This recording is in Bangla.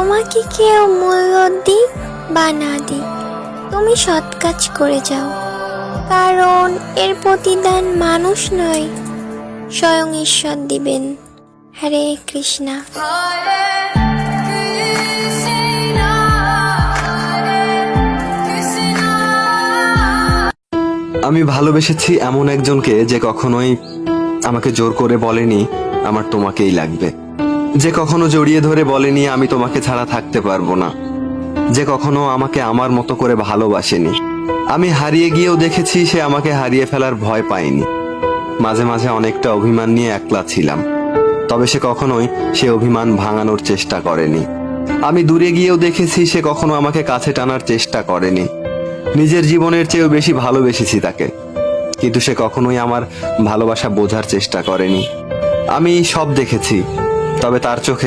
তোমাকে কেউ মূল্য দিক বা না দিক, তুমি সৎ কাজ করে যাও, কারণ এর প্রতিদান মানুষ নয়, স্বয়ং ঈশ্বর দিবেন। হরে কৃষ্ণা। আমি ভালোবেসেছি এমন একজনকে যে কখনোই আমাকে জোর করে বলেনি আমার তোমাকেই লাগবে, যে কখনো জড়িয়ে ধরে বলেনি আমি তোমাকে ছাড়া থাকতে পারবো না, যে কখনো আমাকে আমার মতো করে ভালোবাসেনি। আমি হারিয়ে গিয়েও দেখেছি সে আমাকে হারিয়ে ফেলার ভয় পায়নি। মাঝে মাঝে অনেকটা অভিমান নিয়ে একলা ছিলাম, তবে সে কখনোই সে অভিমান ভাঙানোর চেষ্টা করেনি। আমি দূরে গিয়েও দেখেছি সে কখনো আমাকে কাছে টানার চেষ্টা করেনি। নিজের জীবনের চেয়েও বেশি ভালোবেসেছি তাকে, কিন্তু সে কখনোই আমার ভালোবাসা বোঝার চেষ্টা করেনি। আমি সব দেখেছি, তবে তার চোখে